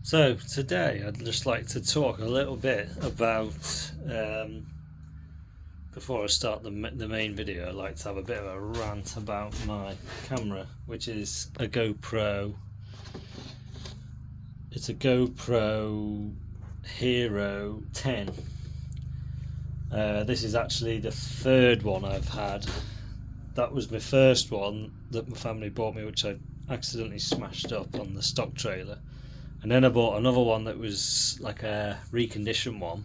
So today I'd just like to talk a little bit about, before I start the main video, I'd like to have a bit of a rant about my camera, which is a GoPro. It's a GoPro Hero 10. This is actually the third one I've had. That was my first one that my family bought me, which I accidentally smashed up on the stock trailer. And then I bought another one that was like a reconditioned one,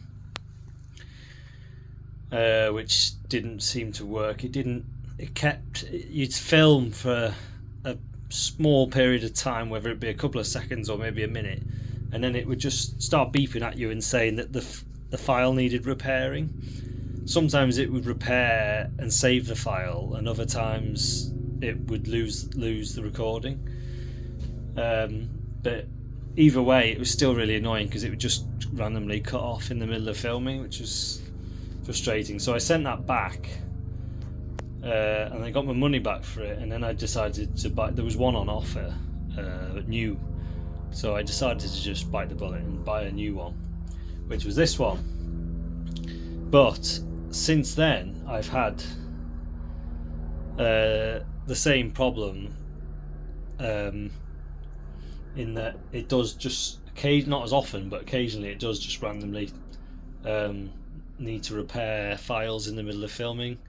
which didn't seem to work. You'd film for a small period of time, whether it be a couple of seconds or maybe a minute, and then it would just start beeping at you and saying that the file needed repairing. Sometimes it would repair and save the file, and other times it would lose the recording. But either way, it was still really annoying because it would just randomly cut off in the middle of filming, which was frustrating. So I sent that back, and I got my money back for it. And then I decided to buy. There was one on offer, new, so I decided to just bite the bullet and buy a new one, which was this one. But since then, I've had the same problem. In that it does just not as often, but occasionally it does just randomly need to repair files in the middle of filming,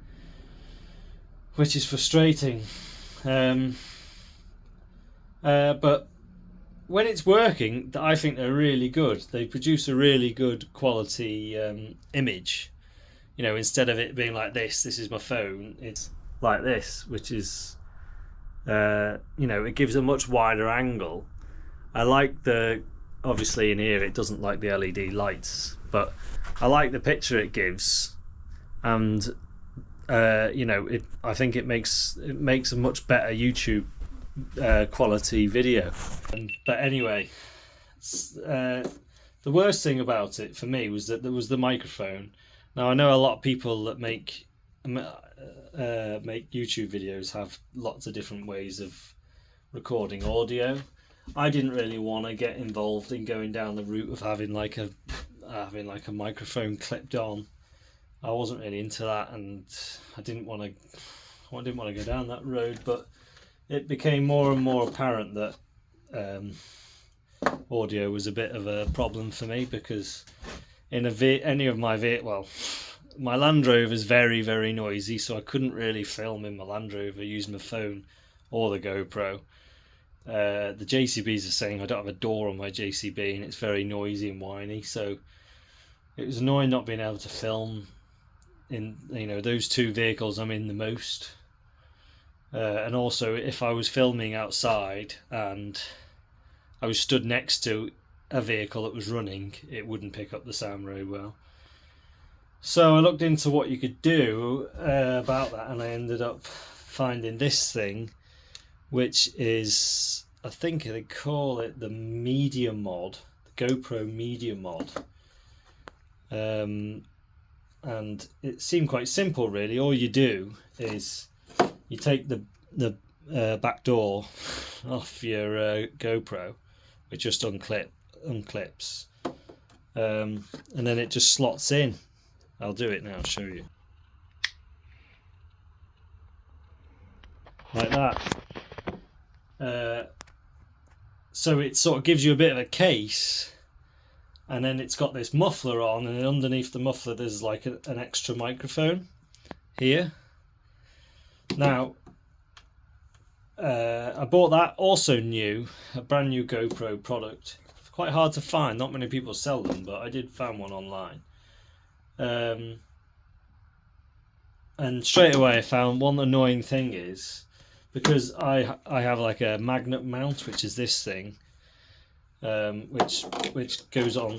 which is frustrating. But when it's working, I think they're really good. They produce a really good quality image. You know, instead of it being like this is my phone, it's like this, which is it gives a much wider angle. I like obviously in here it doesn't like the LED lights, but I like the picture it gives, and I think it makes a much better YouTube quality video. But anyway, the worst thing about it for me was that there was the microphone. Now I know a lot of people that make YouTube videos have lots of different ways of recording audio. I didn't really want to get involved in going down the route of having like a microphone clipped on. I wasn't really into that, and I didn't want to go down that road. But it became more and more apparent that audio was a bit of a problem for me, because in my Land Rover is very, very noisy, so I couldn't really film in my Land Rover using my phone or the GoPro. The JCBs are saying I don't have a door on my JCB, and it's very noisy and whiny, so it was annoying not being able to film in those two vehicles I'm in the most. And also, if I was filming outside and I was stood next to a vehicle that was running, it wouldn't pick up the sound very well. So I looked into what you could do about that, and I ended up finding this thing, which is, I think they call it the Media Mod, the GoPro Media Mod. And it seemed quite simple, really. All you do is you take the back door off your GoPro, which just unclips, and then it just slots in. I'll do it now, I'll show you. Like that. So it sort of gives you a bit of a case, and then it's got this muffler on, and underneath the muffler there's like an extra microphone here. Now I bought that also new, a brand new GoPro product. It's quite hard to find, not many people sell them, but I did find one online. And straight away I found one annoying thing is, because I have like a magnet mount, which is this thing, which goes on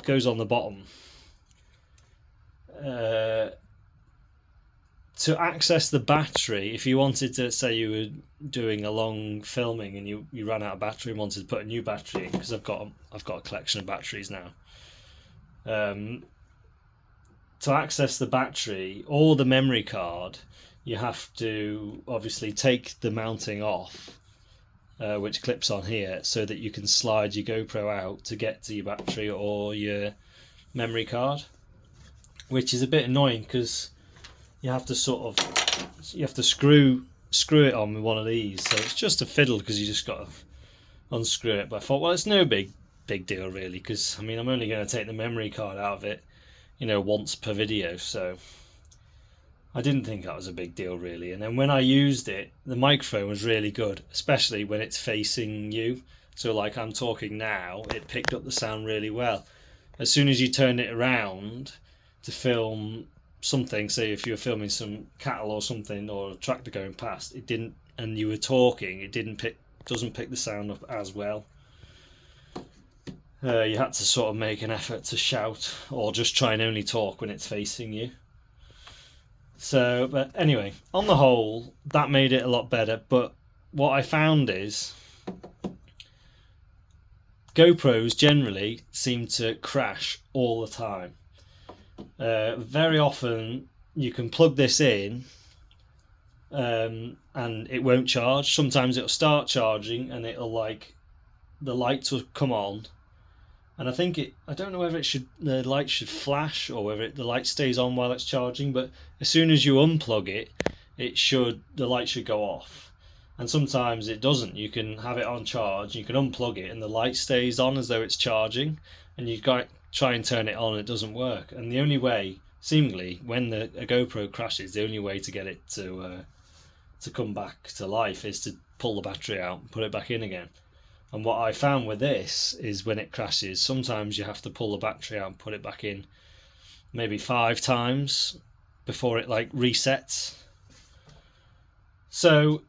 the bottom. To access the battery, if you wanted to, say you were doing a long filming and you ran out of battery and wanted to put a new battery in, because I've got a collection of batteries now. To access the battery or the memory card, you have to obviously take the mounting off, which clips on here, so that you can slide your GoPro out to get to your battery or your memory card, which is a bit annoying because you have to screw it on with one of these, so it's just a fiddle because you just got to unscrew it. But I thought, well, it's no big deal really, because I mean, I'm only going to take the memory card out of it, you know, once per video, so I didn't think that was a big deal really. And then when I used it, the microphone was really good, especially when it's facing you. So like I'm talking now, it picked up the sound really well. As soon as you turned it around to film something, say if you were filming some cattle or something, or a tractor going past, it didn't, and you were talking, it doesn't pick the sound up as well. You had to sort of make an effort to shout or just try and only talk when it's facing you. So, but anyway, on the whole, that made it a lot better. But what I found is GoPros generally seem to crash all the time. Very often you can plug this in and it won't charge. Sometimes it'll start charging and it'll, like, the lights will come on, and I don't know whether the light should flash or whether the light stays on while it's charging, but as soon as you unplug it, the light should go off. And sometimes it doesn't. You can have it on charge, you can unplug it and the light stays on as though it's charging, and you try and turn it on and it doesn't work. And the only way, seemingly, when a GoPro crashes, the only way to get it to come back to life is to pull the battery out and put it back in again. And what I found with this is when it crashes, sometimes you have to pull the battery out and put it back in maybe 5 times before it like resets. So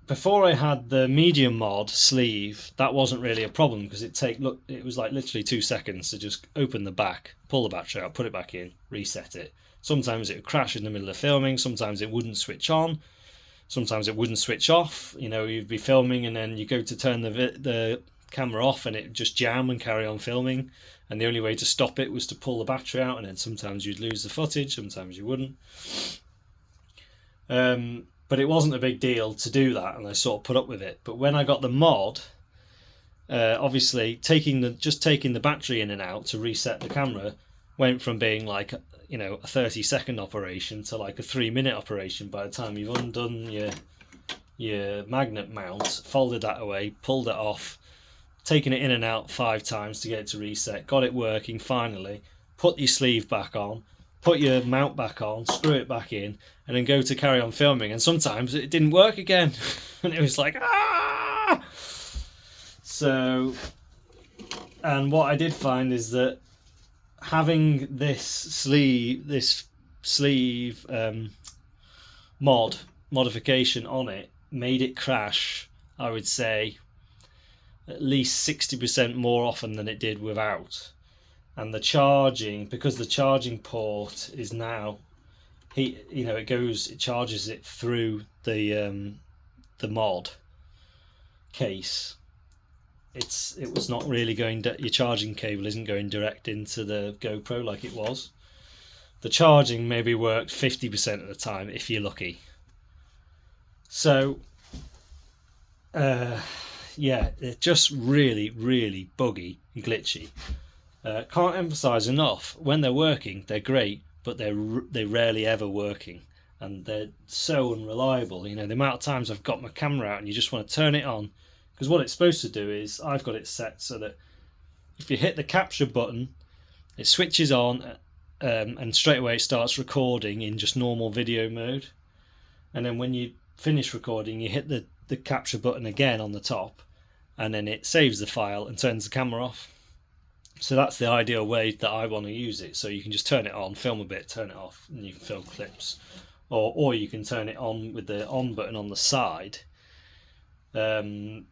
before I had the medium mod sleeve, that wasn't really a problem, because it was like literally 2 seconds to just open the back, pull the battery out, put it back in, reset it. Sometimes it would crash in the middle of filming, sometimes it wouldn't switch on, sometimes it wouldn't switch off. You know, you'd be filming and then you go to turn the camera off and it would just jam and carry on filming, and the only way to stop it was to pull the battery out, and then sometimes you'd lose the footage, sometimes you wouldn't. But it wasn't a big deal to do that, and I sort of put up with it. But when I got the mod, obviously taking the battery in and out to reset the camera went from being like, you know, a 30-second operation to like a 3-minute operation by the time you've undone your magnet mount, folded that away, pulled it off, taken it in and out 5 times to get it to reset, got it working finally, put your sleeve back on, put your mount back on, screw it back in, and then go to carry on filming. And sometimes it didn't work again and it was like, ah! So, and what I did find is that having this sleeve modification on it made it crash, I would say, at least 60% more often than it did without. And the charging, because the charging port is now, it charges it through the mod case. It was not really going, your charging cable isn't going direct into the GoPro like it was. The charging maybe worked 50% of the time if you're lucky. So yeah, it's just really, really buggy and glitchy. Can't emphasize enough, when they're working they're great, but they're rarely ever working, and they're so unreliable. You know, the amount of times I've got my camera out and you just want to turn it on, because what it's supposed to do is, I've got it set so that if you hit the capture button, it switches on and straight away it starts recording in just normal video mode, and then when you finish recording you hit the capture button again on the top, and then it saves the file and turns the camera off. So that's the ideal way that I want to use it. So you can just turn it on, film a bit, turn it off, and you can film clips. Or you can turn it on with the on button on the side, and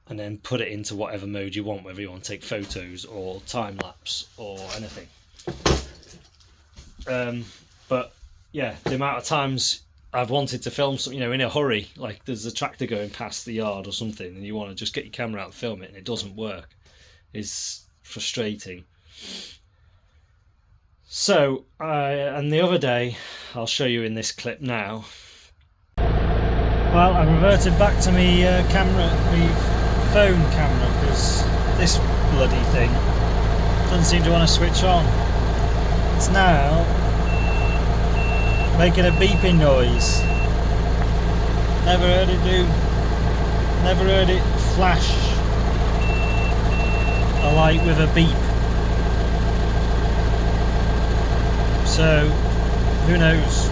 then put it into whatever mode you want, whether you want to take photos or time lapse or anything. But yeah, the amount of times I've wanted to film something, in a hurry, like there's a tractor going past the yard or something, and you want to just get your camera out and film it, and it doesn't work, is frustrating. So and the other day, I'll show you in this clip now, Well, I reverted back to my camera, my phone camera, because this bloody thing doesn't seem to want to switch on. It's now making a beeping noise. Never heard it do. Never heard it flash a light with a beep. So, who knows?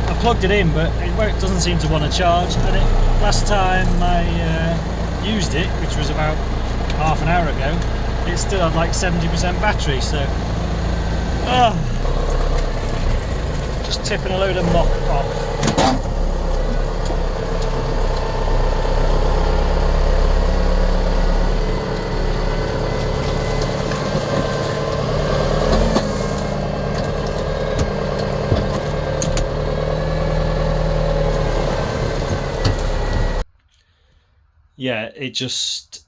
I plugged it in, but it doesn't seem to want to charge. And last time I used it, which was about half an hour ago, it still had like 70% battery. So, just tipping a load of mop off. Yeah, it just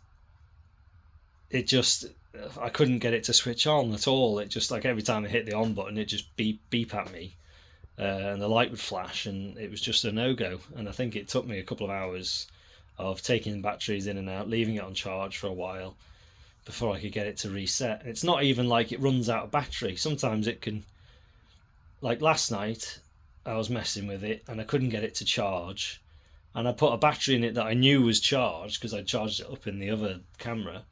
I couldn't get it to switch on at all. It just, like, every time I hit the on button, it just beep at me, and the light would flash, and it was just a no-go. And I think it took me a couple of hours of taking batteries in and out, leaving it on charge for a while before I could get it to reset. It's not even like it runs out of battery. Sometimes it can, like last night I was messing with it and I couldn't get it to charge, and I put a battery in it that I knew was charged because I charged it up in the other camera,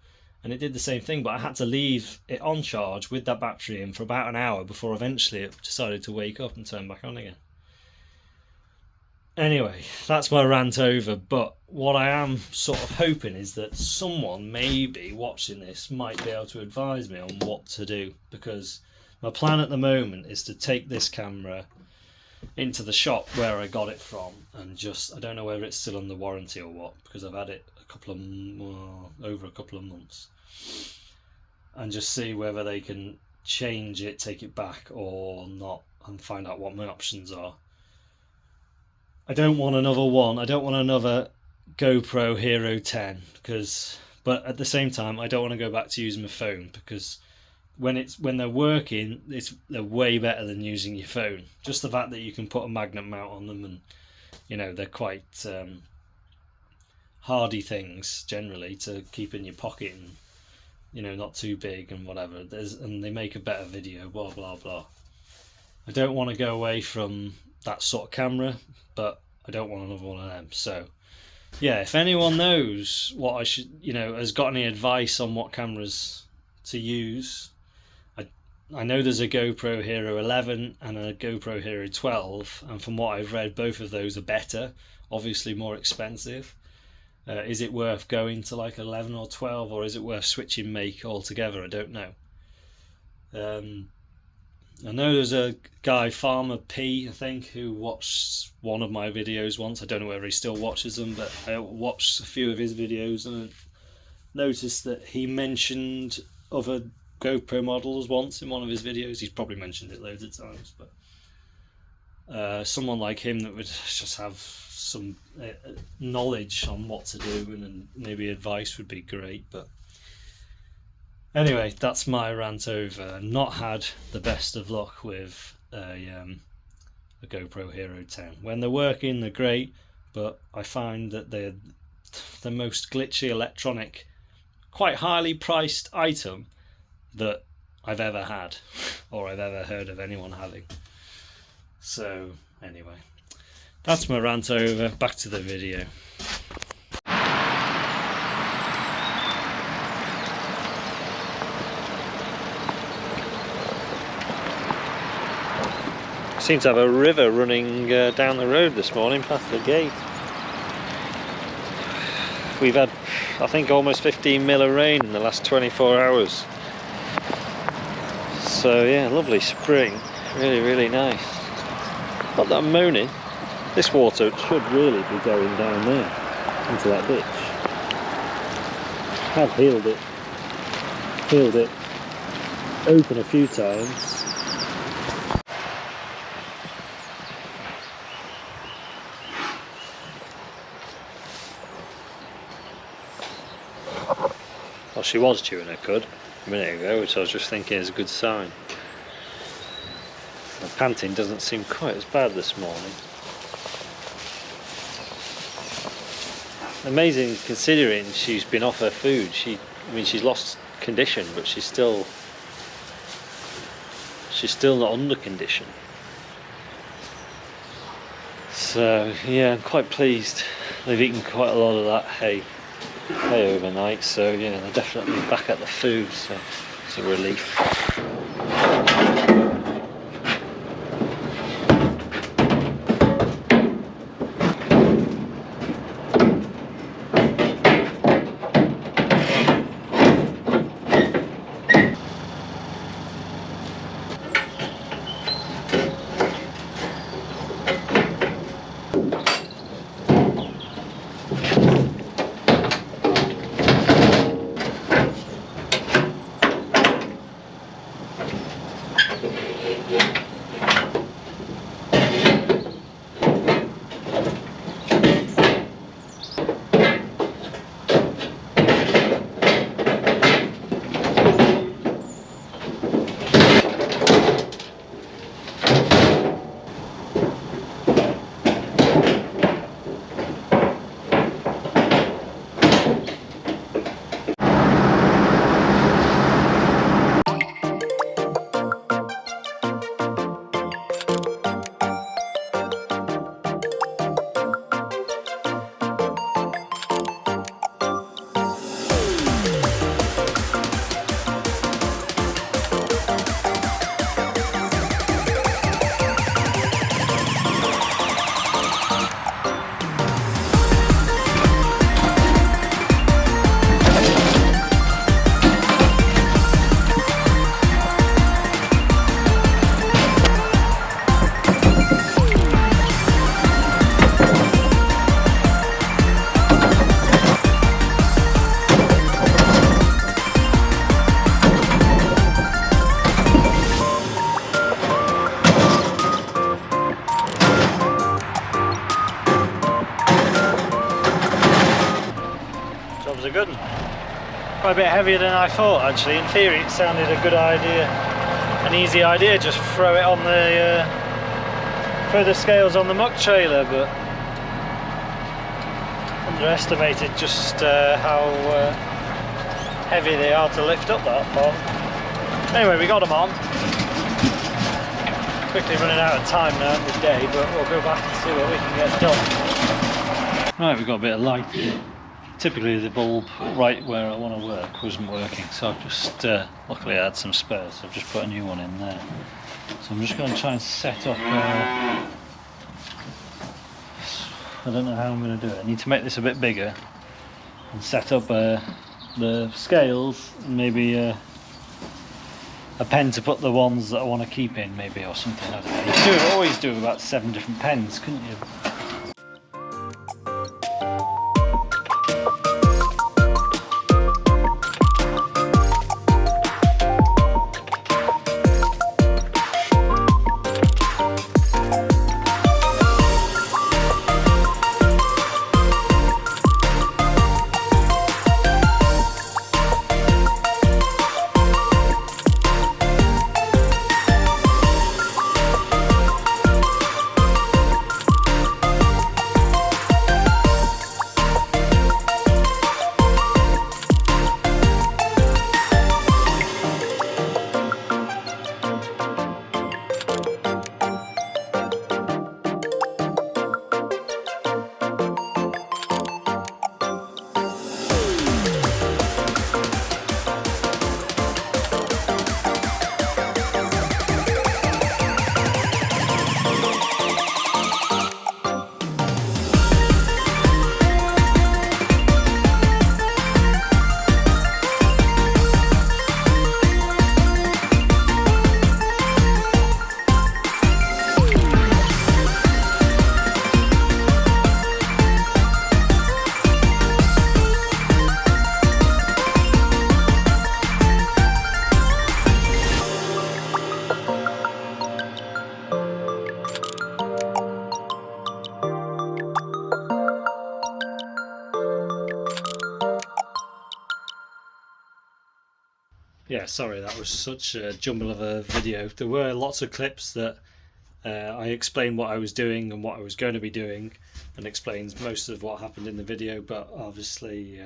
and it did the same thing, but I had to leave it on charge with that battery in for about an hour before eventually it decided to wake up and turn back on again. Anyway, that's my rant over, but what I am sort of hoping is that someone maybe watching this might be able to advise me on what to do, because my plan at the moment is to take this camera into the shop where I got it from, and just, I don't know whether it's still under warranty or what, because I've had it over a couple of months, and just see whether they can change it, take it back or not, and find out what my options are. I don't want another one. I don't want another GoPro Hero 10, but at the same time I don't want to go back to using my phone, because when they're working, they're way better than using your phone. Just the fact that you can put a magnet mount on them, and you know, they're quite hardy things generally to keep in your pocket, and you know, not too big and whatever. And they make a better video, blah blah blah. I don't want to go away from that sort of camera, but I don't want another one of them. So yeah, if anyone knows what I should, you know, has got any advice on what cameras to use. I know there's a GoPro Hero 11 and a GoPro Hero 12, and from what I've read, both of those are better, obviously more expensive. Is it worth going to like 11 or 12, or is it worth switching make altogether? I don't know. I know there's a guy, Farmer P, I think, who watched one of my videos once. I don't know whether he still watches them, but I watched a few of his videos and I noticed that he mentioned other GoPro models once in one of his videos. He's probably mentioned it loads of times, but someone like him that would just have some knowledge on what to do, and maybe advice would be great. But anyway, that's my rant over. Not had the best of luck with a GoPro Hero 10. When they're working, they're great, but I find that they're the most glitchy electronic, quite highly priced item that I've ever had, or I've ever heard of anyone having. So anyway, that's my rant over. Back to the video. Seem to have a river running down the road this morning past the gate. We've had, I think, almost 15 mil of rain in the last 24 hours. So yeah, lovely spring, really, really nice. Not that I'm moaning. This water should really be going down there into that ditch. I've healed it open a few times. Well, she was chewing her cud a minute ago, which I was just thinking is a good sign. The panting doesn't seem quite as bad this morning. Amazing considering she's been off her food. I mean, she's lost condition, but she's still not under condition. So yeah, I'm quite pleased. They've eaten quite a lot of that hay overnight, so yeah, they're definitely back at the food, so it's a relief. Job's a good one. Quite a bit heavier than I thought actually. In theory it sounded a good idea, an easy idea, just throw it on the further scales on the muck trailer, but underestimated just how heavy they are to lift up that far. Anyway, we got them on. Quickly running out of time now in the day, but we'll go back and see what we can get done. Right, we've got a bit of light. Typically the bulb right where I want to work wasn't working, so I've just, luckily I had some spares, so I've just put a new one in there. So I'm just going to try and set up, I don't know how I'm going to do it. I need to make this a bit bigger and set up the scales and maybe a pen to put the ones that I want to keep in, maybe, or something. I don't know. You could always do about 7 different pens, couldn't you? Yeah, sorry, that was such a jumble of a video. There were lots of clips that I explained what I was doing and what I was going to be doing, and explains most of what happened in the video. But obviously,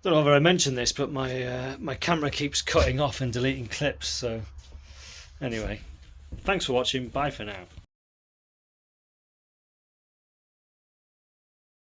don't know whether I mentioned this, but my camera keeps cutting off and deleting clips. So anyway, thanks for watching. Bye for now.